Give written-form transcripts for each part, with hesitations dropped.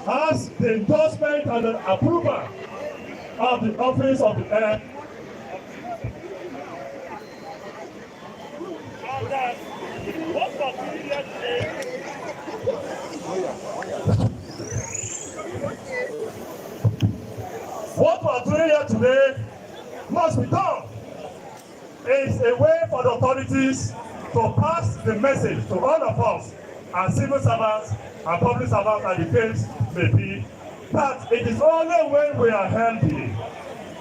as the endorsement and the approval of the office of the head. What we are doing here today must be done. It's a way for the authorities to pass the message to all of us as civil servants and public servants, and the case may be, that it is only when we are healthy,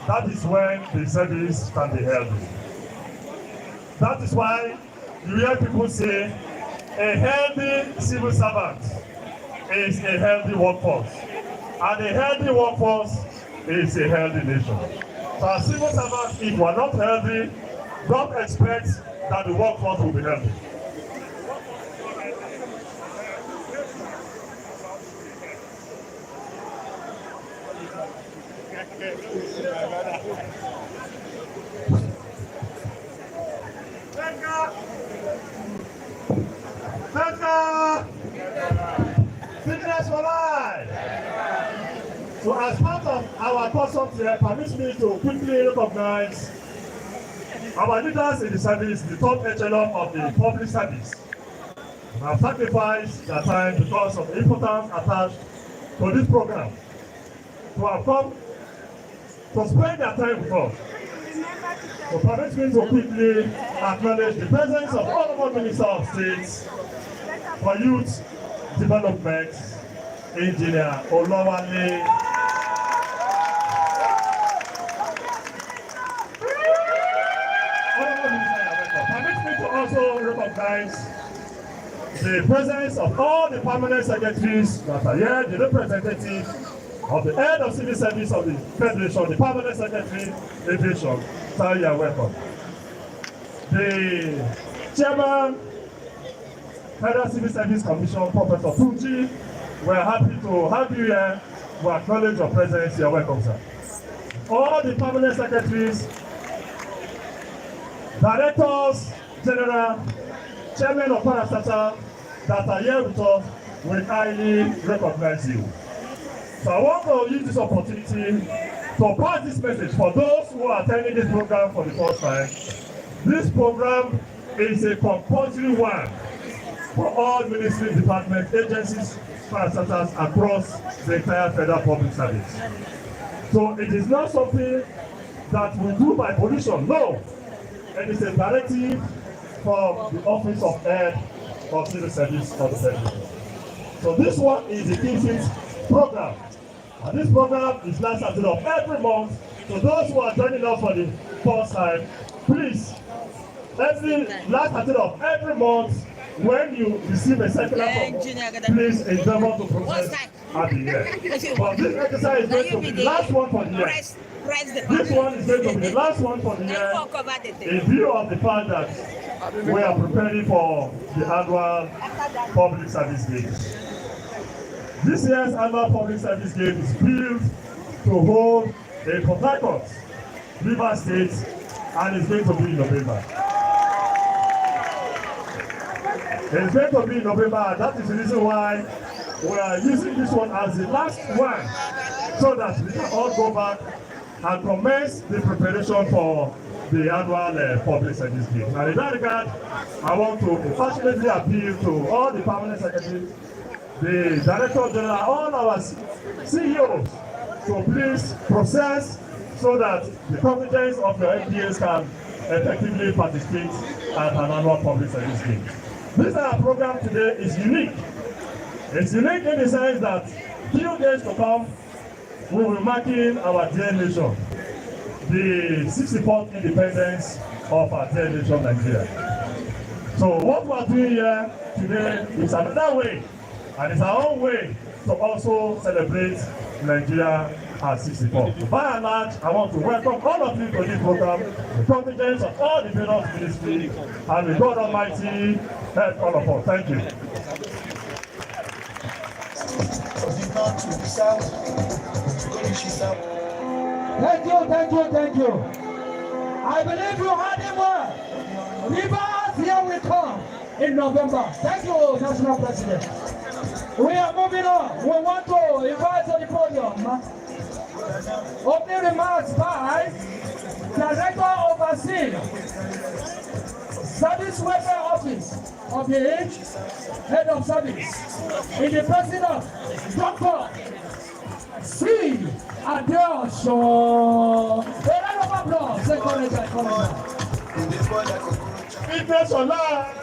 that is when the service can be healthy. That is why you hear people say a healthy civil servant is a healthy workforce, and a healthy workforce is a healthy nation. So as civil servants, if we are not healthy, don't expect that the workforce will be healthy. Fitness for life. So as part of our custom here, permit me to quickly recognize our leaders in the service, the top echelon of the public service, have sacrificed their time because of the importance attached to this program, to have come to spend their time with us. So permit me to quickly acknowledge the presence of Honorable Minister of State for Youth Development, Engineer Olawale. Permit me to also recognize the presence of all the permanent secretaries that are here, the representative of the head of civil service of the Federation, the permanent secretary, division. So you are welcome. The chairman, Federal Civil Service Commission, Professor Tunji, we are happy to have you here. We acknowledge your presence. You are welcome, sir. All the permanent secretaries, directors, general, chairman of Parastata that are here with us, we highly recognize you. So I want to use this opportunity to pass this message for those who are attending this program for the first time. This program is a compulsory one for all ministry, departments, agencies, parastatals across the entire federal public service. So it is not something that we do by volition, no. It is a directive from the Office of Head of Civil Service of the Federation. So this one is the Kingfit program. And this program is last Saturday of every month. So those who are joining us for the first time, please, every last Saturday of every month, when you receive a circular from, please endeavor to process at the year. But this exercise is going to be the last one for the year. This one is going to be the last one for the year in view of the fact that we are preparing for the annual public service games. This year's annual public service game is built to hold a Port Harcourt, Rivers State, and it's going to be in November. It's going to be in November. That is the reason why we are using this one as the last one, so that we can all go back and commence the preparation for the annual public service game. And in that regard, I want to passionately appeal to all the permanent secretaries, the Director General, all our CEOs, to please process so that the contingents of your MPAs can effectively participate at an annual public service game. This program today is unique. It's unique in the sense that few days to come, we will be marking our dear nation, the 64th independence of our dear nation, Nigeria. So what we are doing here today is another way, and it's our own way to also celebrate Nigeria at 64. So by and large, I want to welcome all of you to this program, the contingents of all the various ministries, and may God Almighty help all of us. Thank you. Thank you. I believe you heard him well. Rivers, here we come in November. Thank you, National President. We are moving on. We want to Opening remarks by Director Overseeing Service Welfare Office of the Head of Service in the person of Dr. C. Adeosho. A round of applause. Fitness online.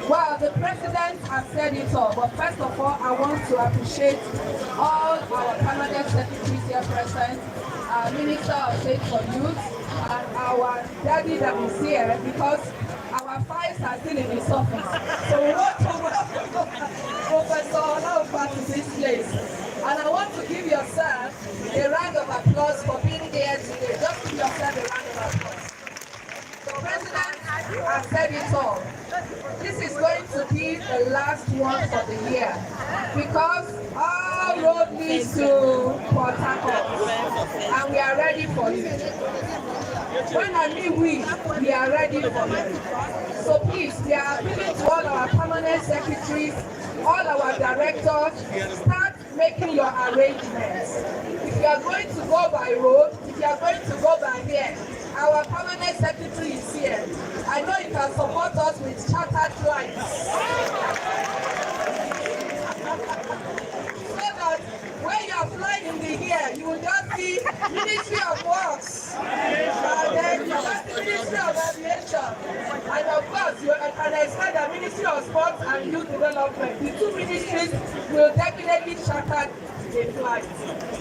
Well, the president has said it all, but first of all, I want to appreciate all our permanent secretaries here present, our Minister of State for Youth, and our daddy that is here, because our files are still in his office. So we want to welcome Professor Olaofa to this place. And I want to give yourself a round of applause for being here today. Just give yourself a round of applause. The president has said it all. This is going to be the last one for the year, because all road leads to Port Harcourt, and we are ready for you. When I mean we are ready for you. So please, we are appealing to all our permanent secretaries, all our directors, start making your arrangements. If you are going to go by road, if you are going to go by air, our permanent secretary is here. I know you can support us with chartered flights. So that when you are flying in the air, you will just see Ministry of Works, and then you have the Ministry of Aviation, and of course you can expect the Ministry of Sports and Youth Development. The two ministries will definitely charter a flight,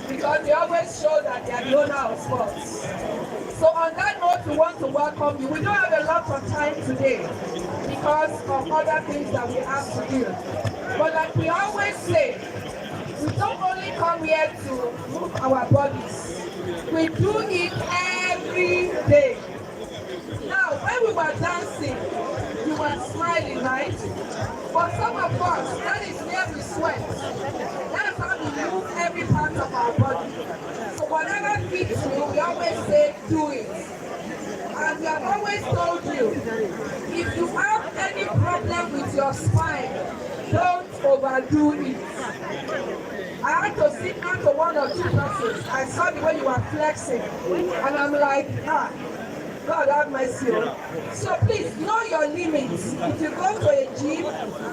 because they always show that they are the owner of sports. So on that note, we want to welcome you. We don't have a lot of time today because of other things that we have to do. But like we always say, we don't only come here to move our bodies. We do it every day. Now, when we were dancing, you were smiling, right? For some of us, that is where we sweat. That's how we move every part of our body. So whatever fits you, we always say, do it. And we have always told you, if you have any problem with your spine, don't overdo it. I had to sit down to one or two persons. I saw the way you were flexing. And I'm like, God have mercy. So please, know your limits. If you go to a gym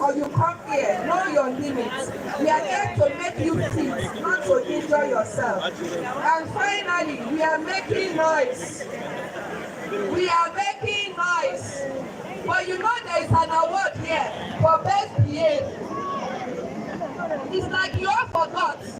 or you come here, know your limits. We are here to make you fit, not to injure yourself. And finally, we are making noise. We are making noise. But you know there is an award here for best behavior. It's like you all forgot.